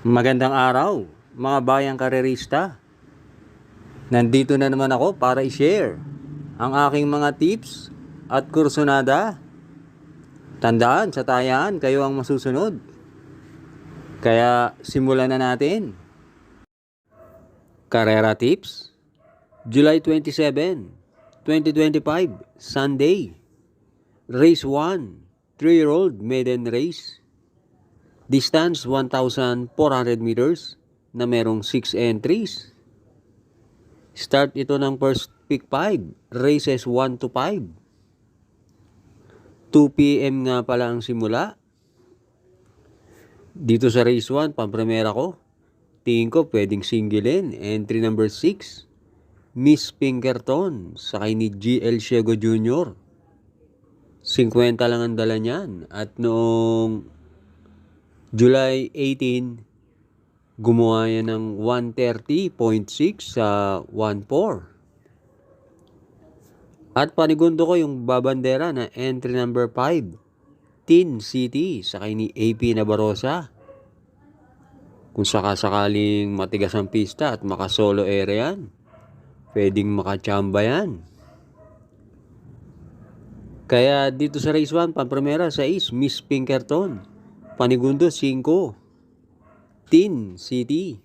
Magandang araw, mga bayang karerista. Nandito na naman ako para i-share ang aking mga tips at kursunada. Tandaan, sa tayaan, kayo ang masusunod. Kaya simulan na natin. Karera tips, July 27, 2025, Sunday. Race 1, 3-year-old maiden race. Distance 1,400 meters na merong 6 entries. Start ito ng first pick 5, races 1 to 5. 2 p.m. nga pala ang simula. Dito sa race 1, pampremera ko. Tingin ko pwedeng singlein. Entry number 6, Miss Pinkerton, sakay ni GL Ciego Jr. 50 lang ang dala niyan. At noong July 18, gumawa yan ng 130.6 sa 1.4. At panigundo ko yung babandera na entry number 5, Tin City, sakay ni AP Nabarosa. Kung sakasakaling matigas ang pista at makasolo area yan, pwedeng makachamba yan. Kaya dito sa race 1, pampremera 6, Miss Pinkerton. Panigundo 5, Tin City.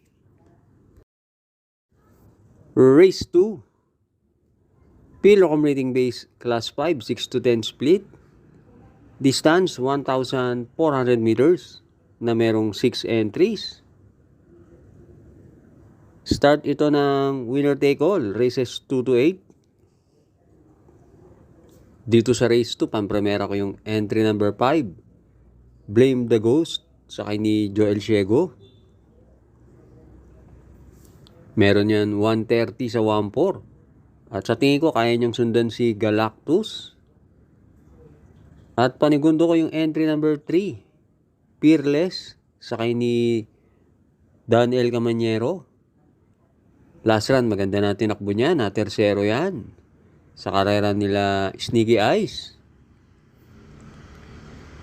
Race 2, Pilocom rating base class 5, 6 to 10 split. Distance 1,400 meters na merong 6 entries. Start ito ng winner take all, races 2 to 8. Dito sa race 2, pampremera ko yung entry number 5, Blame the Ghost, sakay ni Joel Ciego. Meron yan 130 sa 1.4. At sa tingin ko, kaya niyang sundan si Galactus. At panigundo ko yung entry number 3, Fearless, sakay ni Daniel Camanyero. Last run, maganda na tinakbo niya, na tersero yan. Sa karera nila Sneaky Eyes.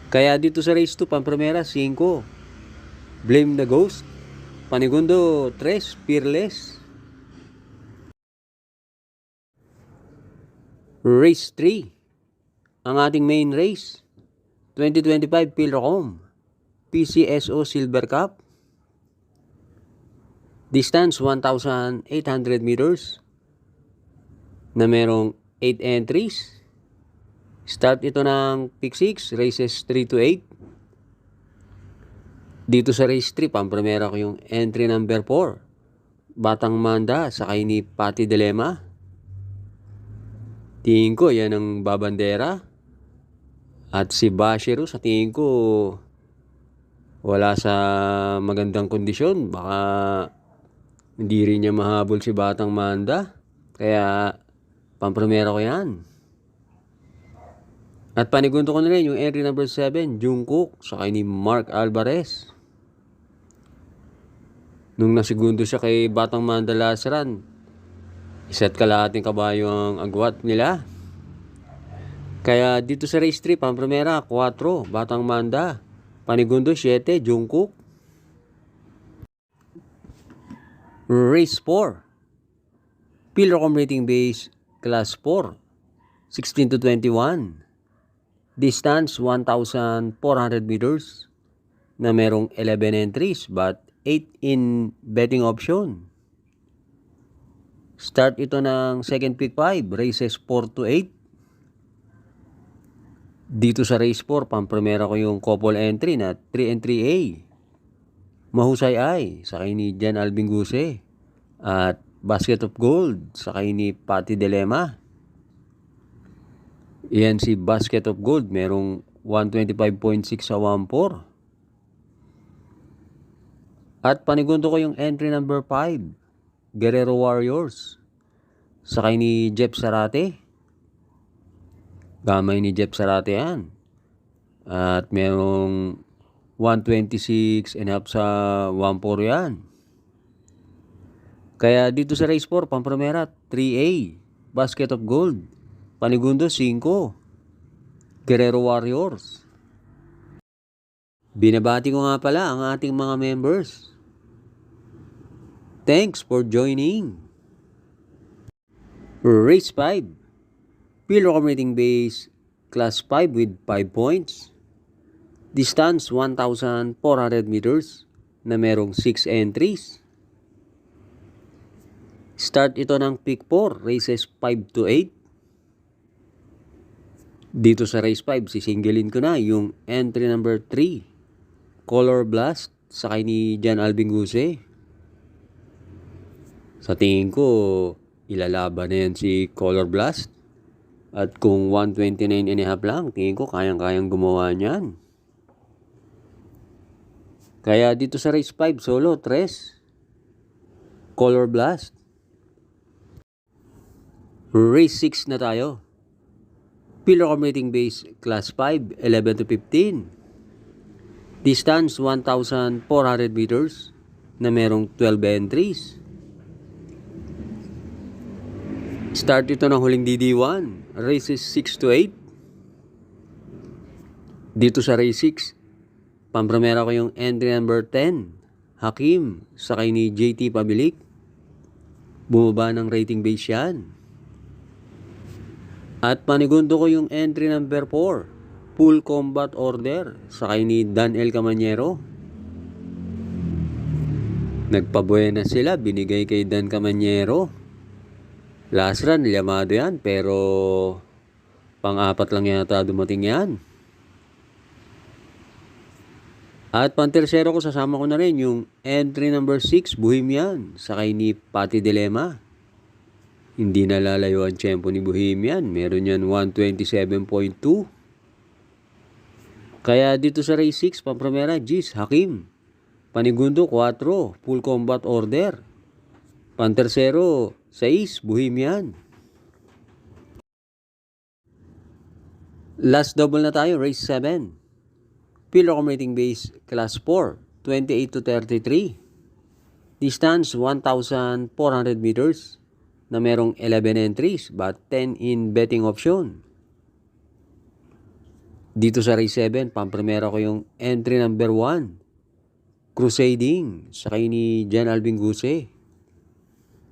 Kaya dito sa race 2, pampremera 5, Blame the Ghost. Panigundo 3, Fearless. Race 3, ang ating main race, 2025 Pilocom PCSO Silver Cup. Distance 1,800 meters na merong 8 entries. Start ito ng pick 6, races 3 to 8. Dito sa race 3, pampremera ko yung entry number 4, Batang Manda, sakay ni Patty Dilema. Tingin ko yan ang babandera. At si Bashiru, sa tingin ko wala sa magandang kondisyon. Baka hindi rin niya mahabol si Batang Manda. Kaya pampremera ko yan. At panigundo ko na rin yung entry number 7, Jungkook, sakay ni Mark Alvarez. Nung nasigundo siya kay Batang Manda last run, isa't kalahating kabayo ang agwat nila. Kaya dito sa race 3, pampremera 4, Batang Manda. Panigundo 7, Jungkook. Race 4, Pilocom rating base class 4, 16 to 21. Distance 1,400 meters na merong 11 entries but 8 in betting option. Start ito ng second pick 5, races 4 to 8. Dito sa race 4, pampremera ko yung couple entry na 3 and 3A. Mahusay Ay, sakay ni Jan Alvin Guse. At Basket of Gold, sakay ni Patty Dilema. Iyan si Basket of Gold, merong 125.6 sa 1.4. At panigundo ko yung entry number 5, Guerrero Warriors, sakay ni Jeff Sarate. Gamay ni Jeff Sarate yan. At merong 126.5 sa 1.4 yan. Kaya dito sa race 4, pampremera 3A, Basket of Gold. Panigundo 5, Guerrero Warriors. Binabati ko nga pala ang ating mga members Thanks for joining. Race 5. Pillar rating base class 5 with 5 points. Distance 1,400 meters na merong 6 entries. Start ito ng pick 4, races 5 to 8. Dito sa race 5, sisingilin ko na yung entry number 3, Color Blast, sakay ni John Alvin Guse. Sa tingin ko, ilalaban na yan si Color Blast. At kung 129.5 lang, tingin ko kayang-kayang gumawa niyan. Kaya dito sa race 5, solo, 3, Color Blast. Race 6 na tayo. Pillar rating base class 5, 11 to 15. Distance 1,400 meters na merong 12 entries. Start ito ng huling DD1, races 6 to 8. Dito sa race 6, pampremera ko yung entry number 10, Hakim, sakay ni JT Pabilik. Bumaba ng rating base yan. At panigundo ko yung entry number 4, Full Combat Order, sakay ni Dan L. Camanyero. Nagpabuena sila, binigay kay Dan Camanyero. Last run, llamado yan, pero pang-apat lang yata dumating yan. At pantersero ko, sasama ko na rin yung entry number 6, Bohemian, sakay ni Patty Dilema. Hindi nalalayo ang tiyempo ni Bohemian. Meron yan 127.2. Kaya dito sa race 6, pampremera, Gis, Hakim. Panigundo, 4, Full Combat Order. Pantersero, 6, Bohemian. Last double na tayo, race 7. Pillar rating base, class 4, 28 to 33. Distance, 1,400 meters na merong 11 entries but 10 in betting option. Dito sa race 7, pampremera ko yung entry number 1, Crusading, sakay ni John Alvin Guse.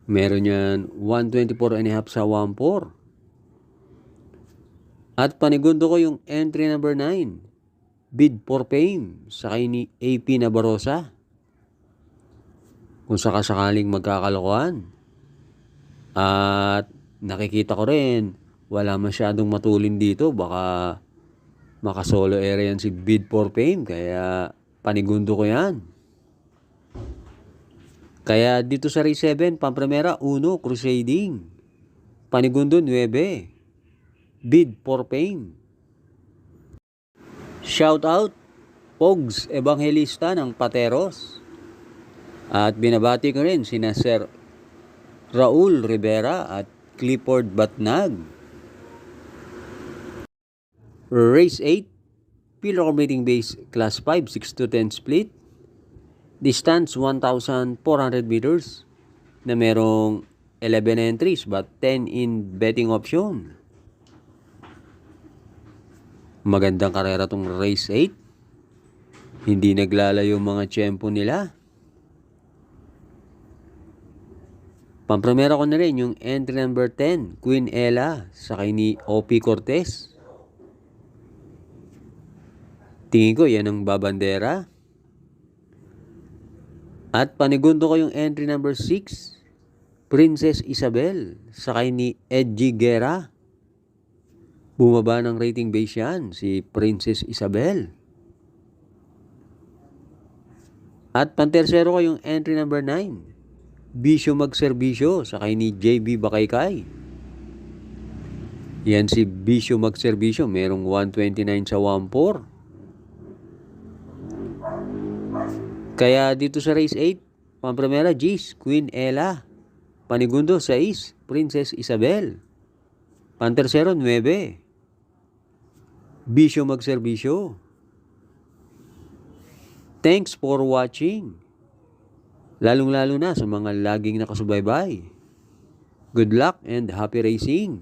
Meron yan 124.5 sa 1-4. At panigundo ko yung entry number 9, Bid for Fame, sakay ni AP Nabarosa. Kung sakasakaling magkakalokohan. At nakikita ko rin, wala masyadong matulin dito. Baka makasolo area yan si Bid for Fame. Kaya panigundo ko yan. Kaya dito sa race 7, pampremera, 1, Crusading. Panigundo, 9, Bid for Fame. Shout out, Pogs Evangelista ng Pateros. At binabati ko rin sina Sir Raul Rivera at Clifford Batnag. Race 8, Pillar rating base class 5, 6 to 10 split. Distance 1,400 meters na merong 11 entries but 10 in betting option. Magandang karera tong race 8. Hindi naglalayo mga tiyempo nila. Pampremera ko na rin yung entry number 10, Queen Ella, sakay ni OP Cortez. Tingin ko yan ang babandera. At panigundo ko yung entry number 6, Princess Isabel, sakay ni Edgy Guerra. Bumaba ng rating base yan, si Princess Isabel. At pantersero ko yung entry number 9, Bisyo Magserbisyo, sakay ni JB Bakaykay. Yan si Bisyo Magserbisyo, merong 129 sa 1-4. Kaya dito sa race 8, pampremera, Gis, Queen Ella. Panigundo, 6, Princess Isabel. Pantersero, 9, Bisyo Magserbisyo. Thanks for watching. Lalong-lalo na sa mga laging nakasubaybay. Good luck and happy racing!